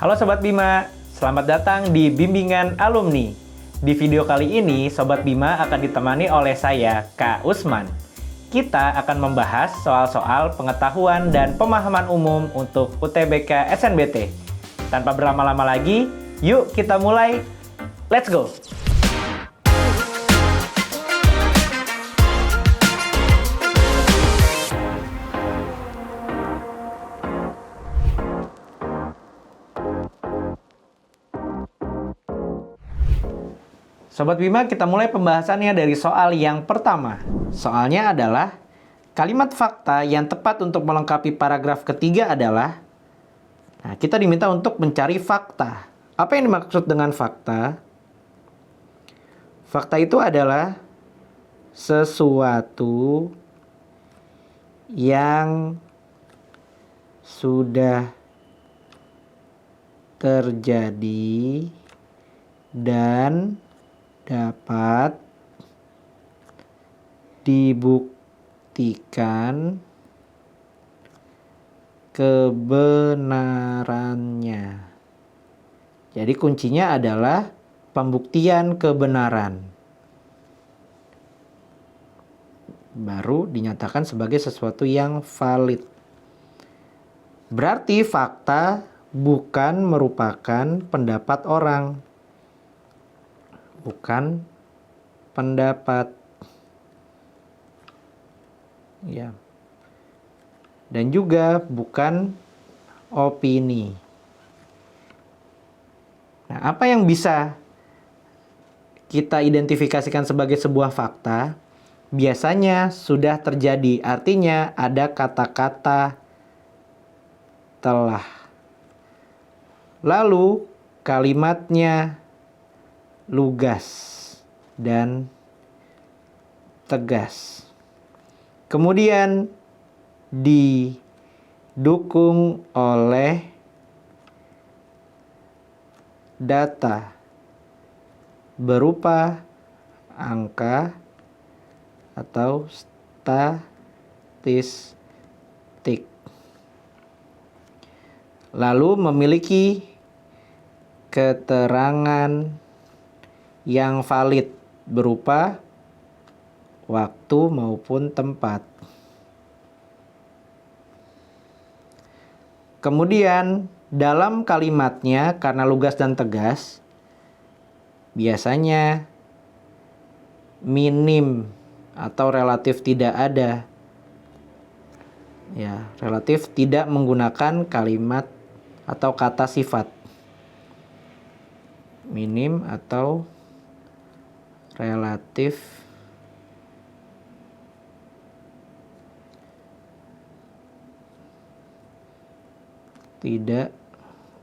Halo Sobat Bima, selamat datang di Bimbingan Alumni. Di video kali ini, Sobat Bima akan ditemani oleh saya, Kak Usman. Kita akan membahas soal-soal pengetahuan dan pemahaman umum untuk UTBK SNBT. Tanpa berlama-lama lagi, yuk kita mulai. Let's go! Sobat Bima, kita mulai pembahasannya dari soal yang pertama. Soalnya adalah, kalimat fakta yang tepat untuk melengkapi paragraf ketiga adalah, kita diminta untuk mencari fakta. Apa yang dimaksud dengan fakta? Fakta itu adalah sesuatu yang sudah terjadi dan dapat dibuktikan kebenarannya. Jadi kuncinya adalah pembuktian kebenaran. Baru dinyatakan sebagai sesuatu yang valid. Berarti fakta bukan merupakan pendapat orang. Bukan pendapat. Ya. Dan juga bukan opini. Nah, apa yang bisa kita identifikasikan sebagai sebuah fakta? Biasanya sudah terjadi, artinya ada kata-kata telah. Lalu kalimatnya lugas dan tegas. Kemudian didukung oleh data berupa angka atau statistik. Lalu memiliki keterangan yang valid berupa waktu maupun tempat. Kemudian dalam kalimatnya karena lugas dan tegas, biasanya minim atau relatif tidak ada. Ya, relatif tidak menggunakan kalimat atau kata sifat. Minim atau relatif tidak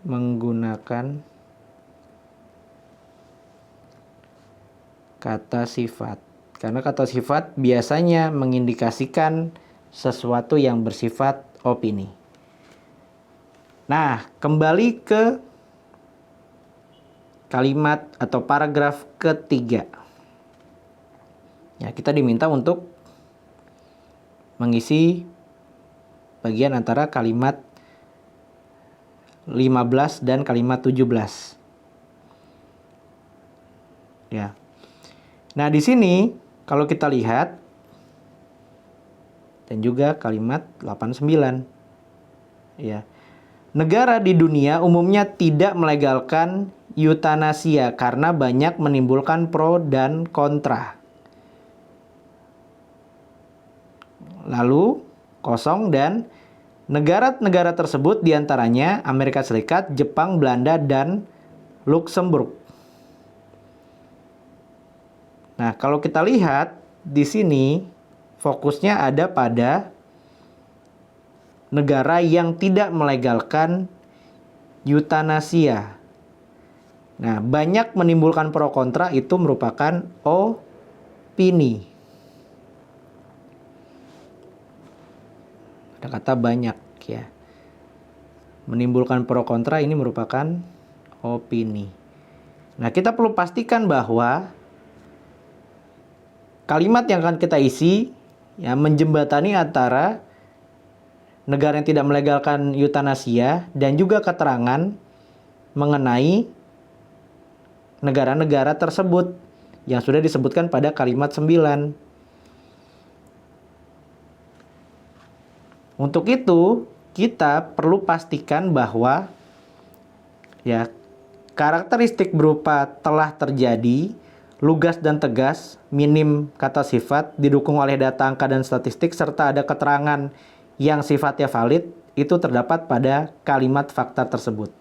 menggunakan kata sifat. Karena kata sifat biasanya mengindikasikan sesuatu yang bersifat opini. Nah, kembali ke kalimat atau paragraf ketiga. Ya, kita diminta untuk mengisi bagian antara kalimat 15 dan kalimat 17. Ya. Nah, di sini kalau kita lihat dan juga kalimat 89. Ya. Negara di dunia umumnya tidak melegalkan eutanasia karena banyak menimbulkan pro dan kontra. Lalu kosong dan negara-negara tersebut diantaranya Amerika Serikat, Jepang, Belanda, dan Luxembourg. Nah, kalau kita lihat di sini fokusnya ada pada negara yang tidak melegalkan eutanasia. Nah, banyak menimbulkan pro kontra itu merupakan opini. Ada kata banyak ya. Menimbulkan pro kontra ini merupakan opini. Nah, kita perlu pastikan bahwa kalimat yang akan kita isi ya menjembatani antara negara yang tidak melegalkan eutanasia dan juga keterangan mengenai negara-negara tersebut yang sudah disebutkan pada kalimat 9. Untuk itu, kita perlu pastikan bahwa ya karakteristik berupa telah terjadi, lugas dan tegas, minim kata sifat, didukung oleh data angka dan statistik, serta ada keterangan yang sifatnya valid, itu terdapat pada kalimat fakta tersebut.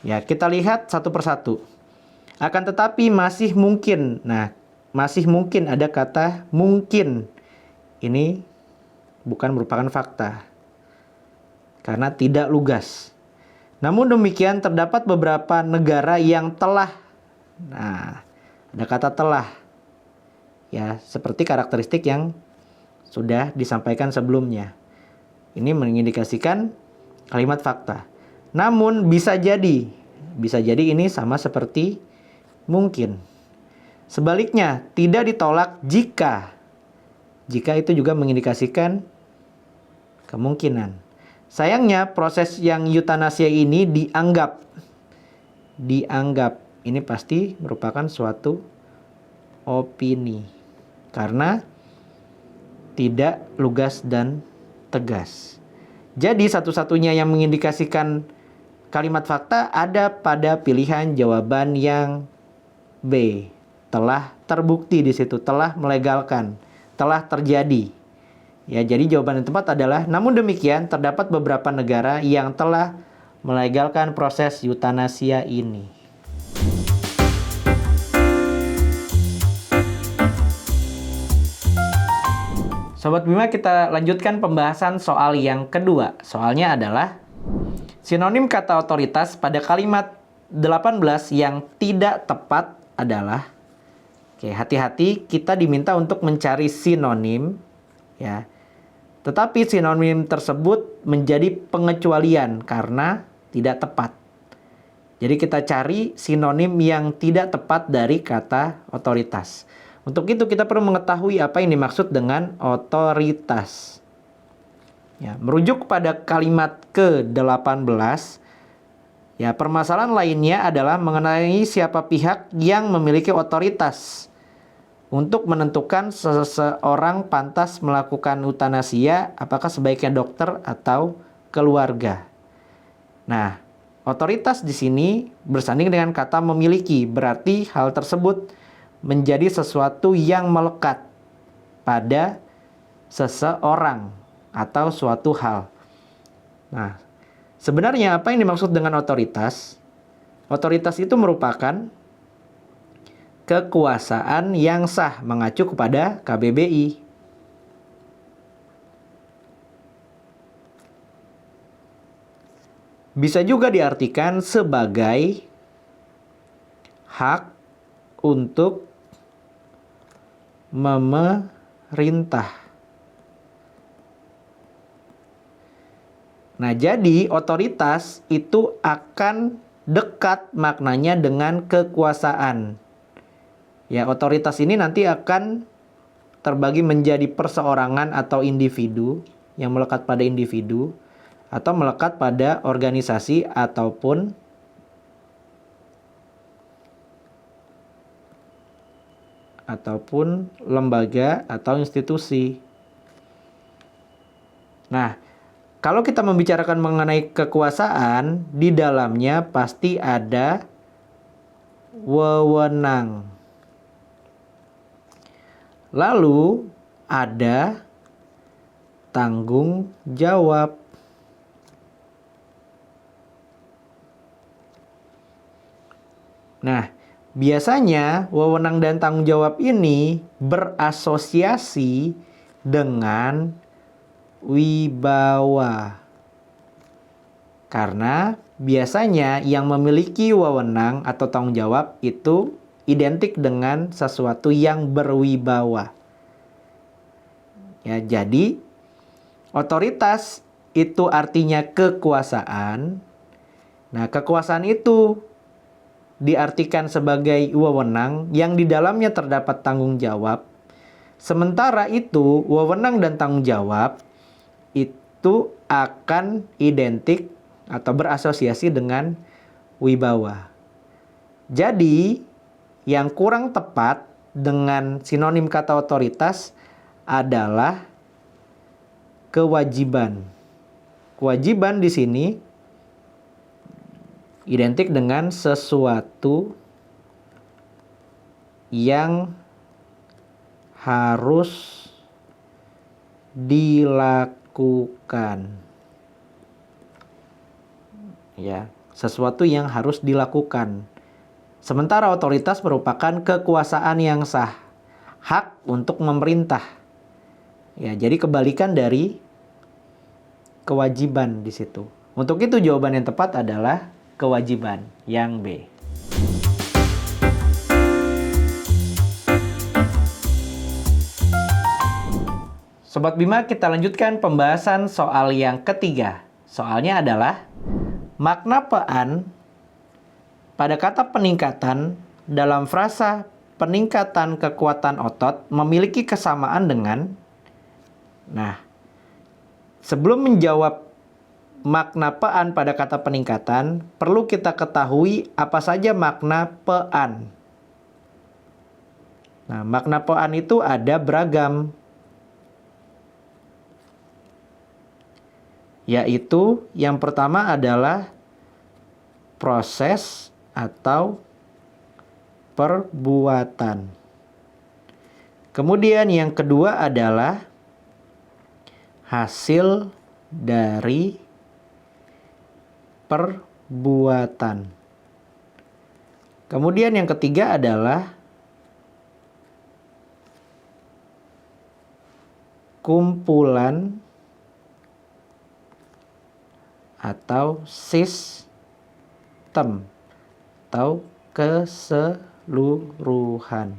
Ya, kita lihat satu persatu. Akan tetapi masih mungkin, masih mungkin ada kata mungkin. Ini bukan merupakan fakta, karena tidak lugas. Namun demikian terdapat beberapa negara yang telah, ada kata telah, ya seperti karakteristik yang sudah disampaikan sebelumnya. Ini mengindikasikan kalimat fakta. Namun bisa jadi ini sama seperti mungkin. Sebaliknya, tidak ditolak jika itu juga mengindikasikan kemungkinan. Sayangnya proses yang eutanasia ini dianggap ini pasti merupakan suatu opini karena tidak lugas dan tegas. Jadi satu-satunya yang mengindikasikan kalimat fakta ada pada pilihan jawaban yang B. Telah terbukti di situ, telah melegalkan, telah terjadi. Ya, jadi jawaban yang tepat adalah, namun demikian terdapat beberapa negara yang telah melegalkan proses eutanasia ini. Sobat Bima, kita lanjutkan pembahasan soal yang kedua. Soalnya adalah sinonim kata otoritas pada kalimat 18 yang tidak tepat adalah, hati-hati, kita diminta untuk mencari sinonim, ya. Tetapi sinonim tersebut menjadi pengecualian karena tidak tepat. Jadi kita cari sinonim yang tidak tepat dari kata otoritas. Untuk itu kita perlu mengetahui apa yang dimaksud dengan otoritas. Ya, merujuk pada kalimat ke-18, ya, permasalahan lainnya adalah mengenai siapa pihak yang memiliki otoritas untuk menentukan seseorang pantas melakukan eutanasia, apakah sebaiknya dokter atau keluarga. Nah, otoritas di sini bersanding dengan kata memiliki, berarti hal tersebut menjadi sesuatu yang melekat pada seseorang atau suatu hal. Nah, sebenarnya apa yang dimaksud dengan otoritas? Otoritas itu merupakan kekuasaan yang sah mengacu kepada KBBI. Bisa juga diartikan sebagai hak untuk memerintah. Nah, jadi otoritas itu akan dekat maknanya dengan kekuasaan. Ya, otoritas ini nanti akan terbagi menjadi perseorangan atau individu yang melekat pada individu atau melekat pada organisasi ataupun lembaga atau institusi. Nah, kalau kita membicarakan mengenai kekuasaan, di dalamnya pasti ada wewenang. Lalu ada tanggung jawab. Nah, biasanya wewenang dan tanggung jawab ini berasosiasi dengan wibawa. Karena biasanya yang memiliki wewenang atau tanggung jawab itu identik dengan sesuatu yang berwibawa. Ya, jadi otoritas itu artinya kekuasaan. Nah, kekuasaan itu diartikan sebagai wewenang yang di dalamnya terdapat tanggung jawab. Sementara itu, wewenang dan tanggung jawab itu akan identik atau berasosiasi dengan wibawa. Jadi, yang kurang tepat dengan sinonim kata otoritas adalah kewajiban. Kewajiban di sini identik dengan sesuatu yang harus dilakukan. Ya, sesuatu yang harus dilakukan. Sementara otoritas merupakan kekuasaan yang sah, hak untuk memerintah. Ya, jadi kebalikan dari kewajiban di situ. Untuk itu jawaban yang tepat adalah kewajiban yang B. Sobat Bima, kita lanjutkan pembahasan soal yang ketiga. Soalnya adalah makna pean pada kata peningkatan dalam frasa peningkatan kekuatan otot memiliki kesamaan dengan. Nah, sebelum menjawab makna pean pada kata peningkatan, perlu kita ketahui apa saja makna pean. Nah, makna pean itu ada beragam, yaitu yang pertama adalah proses atau perbuatan. Kemudian yang kedua adalah hasil dari perbuatan. Kemudian yang ketiga adalah kumpulan atau sistem atau keseluruhan.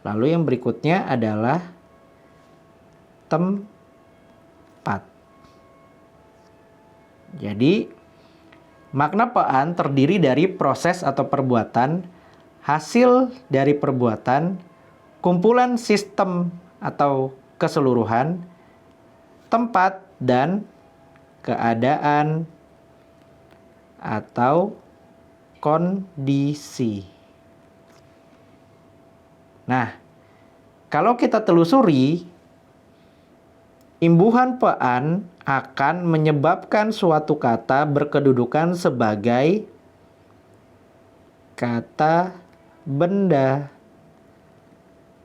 Lalu yang berikutnya adalah tempat. Jadi makna pean terdiri dari proses atau perbuatan, hasil dari perbuatan, kumpulan sistem atau keseluruhan, tempat, dan keadaan atau kondisi. Nah, kalau kita telusuri, imbuhan pean akan menyebabkan suatu kata berkedudukan sebagai kata benda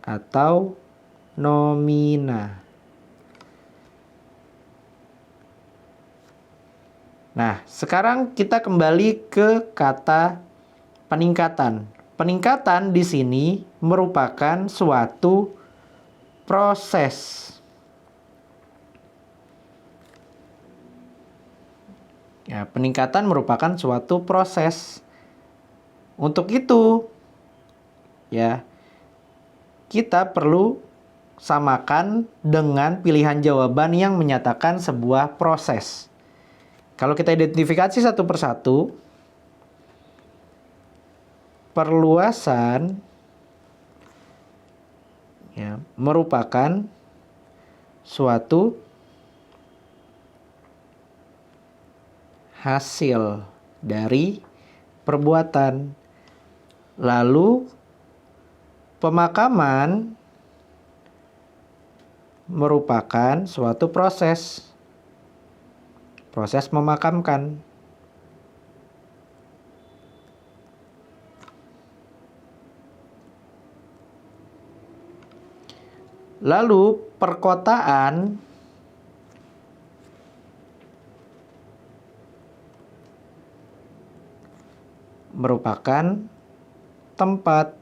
atau nomina. Nah, sekarang kita kembali ke kata peningkatan. Peningkatan di sini merupakan suatu proses. Ya, peningkatan merupakan suatu proses. Untuk itu, ya, kita perlu samakan dengan pilihan jawaban yang menyatakan sebuah proses. Kalau kita identifikasi satu persatu, perluasan ya, merupakan suatu hasil dari perbuatan. Lalu pemakaman merupakan suatu proses. Proses memakamkan. Lalu perkotaan merupakan tempat.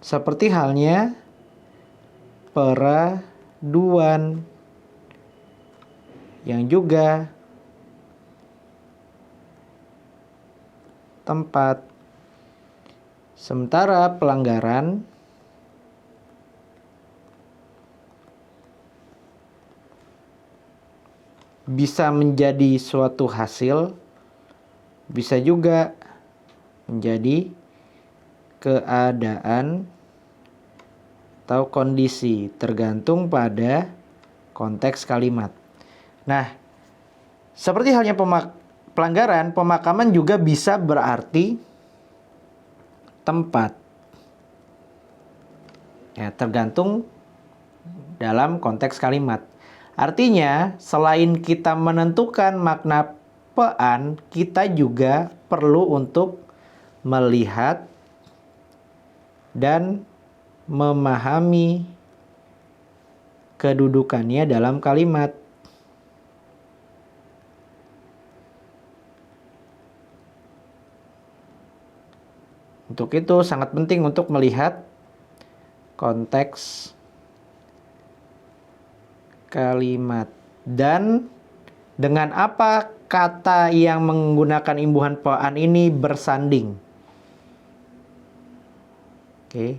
Seperti halnya peraduan yang juga tempat. Sementara pelanggaran bisa menjadi suatu hasil, bisa juga menjadi keadaan atau kondisi, tergantung pada konteks kalimat. Nah, seperti halnya pelanggaran, pemakaman juga bisa berarti tempat. Ya, tergantung dalam konteks kalimat. Artinya, selain kita menentukan makna pean, kita juga perlu untuk melihat dan memahami kedudukannya dalam kalimat. Untuk itu sangat penting untuk melihat konteks kalimat dan dengan apa kata yang menggunakan imbuhan pean ini bersanding. Oke.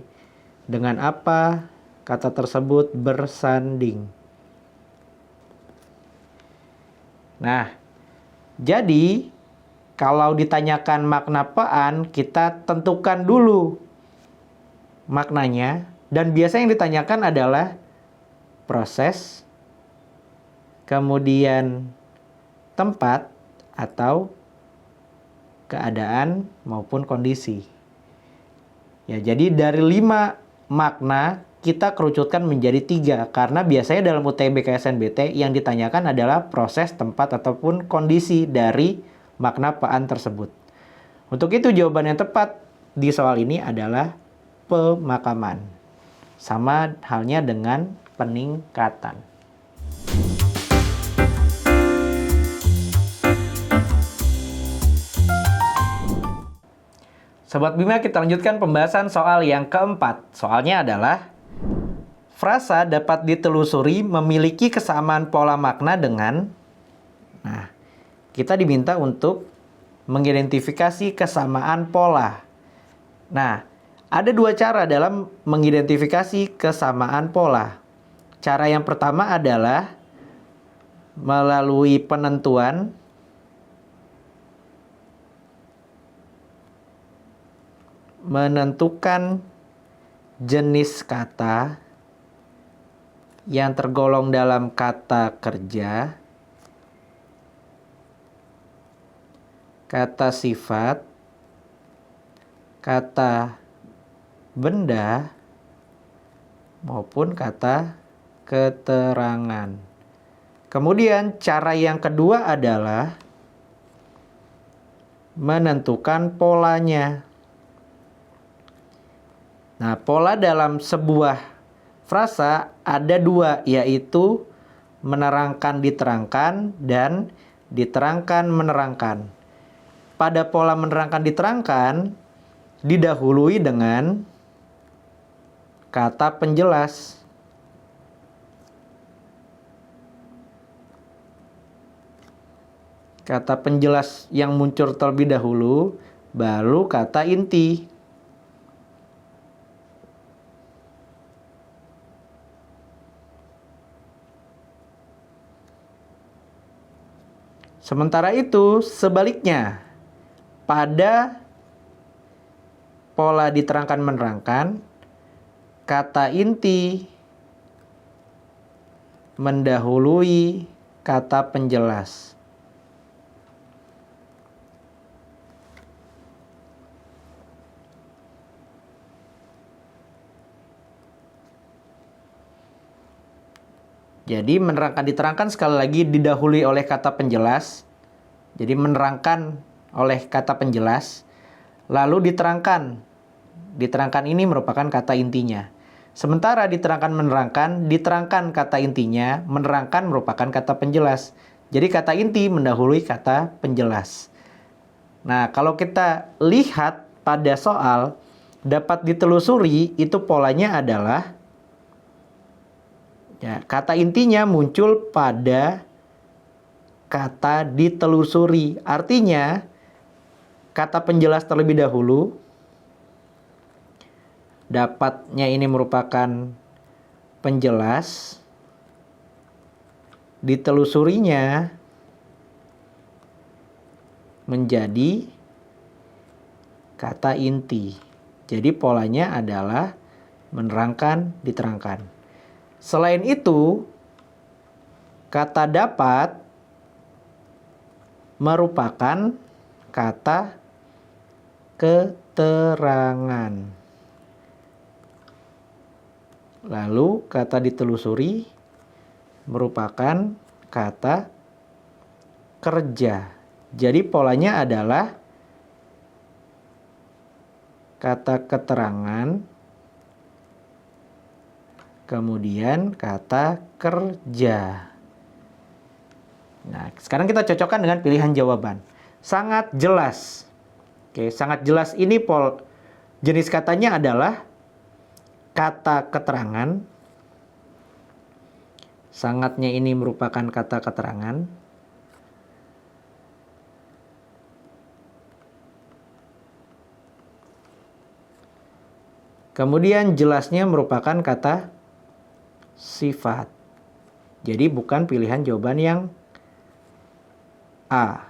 Dengan apa kata tersebut bersanding. Nah, jadi kalau ditanyakan makna pean, kita tentukan dulu maknanya. Dan biasanya yang ditanyakan adalah proses, kemudian tempat atau keadaan maupun kondisi. Ya, jadi dari 5 makna kita kerucutkan menjadi 3 karena biasanya dalam UTBK SNBT yang ditanyakan adalah proses, tempat ataupun kondisi dari makna pean tersebut. Untuk itu jawaban yang tepat di soal ini adalah pemakaman. Sama halnya dengan peningkatan. Sobat Bima, kita lanjutkan pembahasan soal yang keempat. Soalnya adalah frasa dapat ditelusuri memiliki kesamaan pola makna dengan. Nah, kita diminta untuk mengidentifikasi kesamaan pola. Nah, ada 2 cara dalam mengidentifikasi kesamaan pola. Cara yang pertama adalah melalui penentuan menentukan jenis kata yang tergolong dalam kata kerja, kata sifat, kata benda, maupun kata keterangan. Kemudian cara yang kedua adalah menentukan polanya. Nah, pola dalam sebuah frasa ada 2, yaitu menerangkan diterangkan dan diterangkan menerangkan. Pada pola menerangkan diterangkan didahului dengan kata penjelas. Kata penjelas yang muncul terlebih dahulu, baru kata inti. Sementara itu, sebaliknya, pada pola diterangkan menerangkan, kata inti mendahului kata penjelas. Jadi menerangkan diterangkan sekali lagi didahului oleh kata penjelas. Jadi menerangkan oleh kata penjelas. Lalu diterangkan. Diterangkan ini merupakan kata intinya. Sementara diterangkan menerangkan, diterangkan kata intinya, menerangkan merupakan kata penjelas. Jadi kata inti mendahului kata penjelas. Nah, kalau kita lihat pada soal, dapat ditelusuri itu polanya adalah ya, kata intinya muncul pada kata ditelusuri. Artinya, kata penjelas terlebih dahulu. Dapatnya ini merupakan penjelas. Ditelusurinya menjadi kata inti. Jadi polanya adalah menerangkan, diterangkan. Selain itu, kata dapat merupakan kata keterangan. Lalu kata ditelusuri merupakan kata kerja. Jadi polanya adalah kata keterangan, kemudian kata kerja. Nah, sekarang kita cocokkan dengan pilihan jawaban. Sangat jelas. Oke, sangat jelas ini jenis katanya adalah kata keterangan. Sangatnya ini merupakan kata keterangan. Kemudian jelasnya merupakan kata sifat. Jadi bukan pilihan jawaban yang A.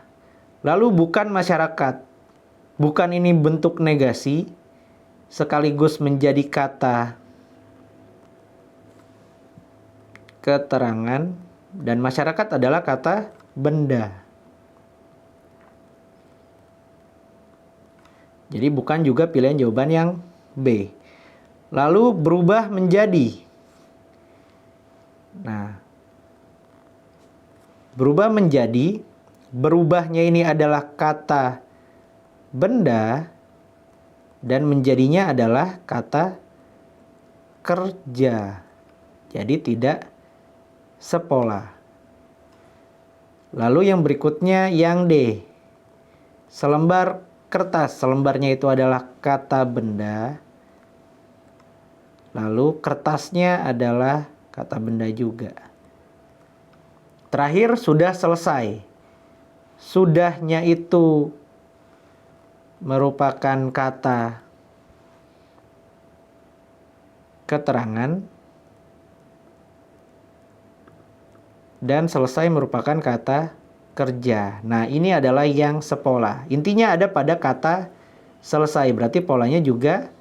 Lalu bukan masyarakat. Bukan ini bentuk negasi sekaligus menjadi kata keterangan dan masyarakat adalah kata benda. Jadi bukan juga pilihan jawaban yang B. Lalu berubah menjadi. Nah, berubah menjadi, berubahnya ini adalah kata benda dan menjadinya adalah kata kerja. Jadi tidak sepola. Lalu yang berikutnya yang D. Selembar kertas. Selembarnya itu adalah kata benda. Lalu kertasnya adalah kata benda juga. Terakhir sudah selesai. Sudahnya itu merupakan kata keterangan. Dan selesai merupakan kata kerja. Nah, ini adalah yang sepola. Intinya ada pada kata selesai. Berarti polanya juga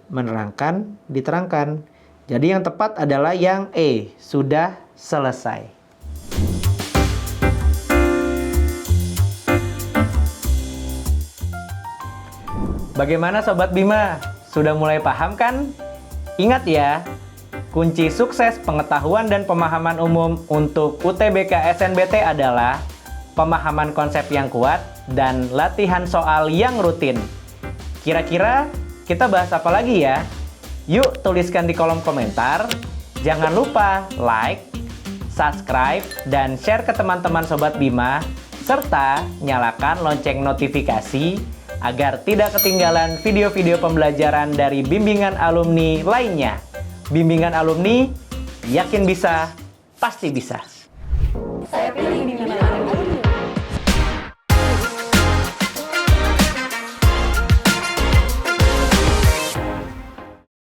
menerangkan, diterangkan. Jadi yang tepat adalah yang E, sudah selesai. Bagaimana Sobat Bima? Sudah mulai paham kan? Ingat ya, kunci sukses pengetahuan dan pemahaman umum untuk UTBK SNBT adalah pemahaman konsep yang kuat dan latihan soal yang rutin. Kira-kira kita bahas apa lagi ya? Yuk tuliskan di kolom komentar. Jangan lupa like, subscribe, dan share ke teman-teman Sobat Bima, serta nyalakan lonceng notifikasi agar tidak ketinggalan video-video pembelajaran dari bimbingan alumni lainnya. Bimbingan alumni, yakin bisa, pasti bisa. Saya pilih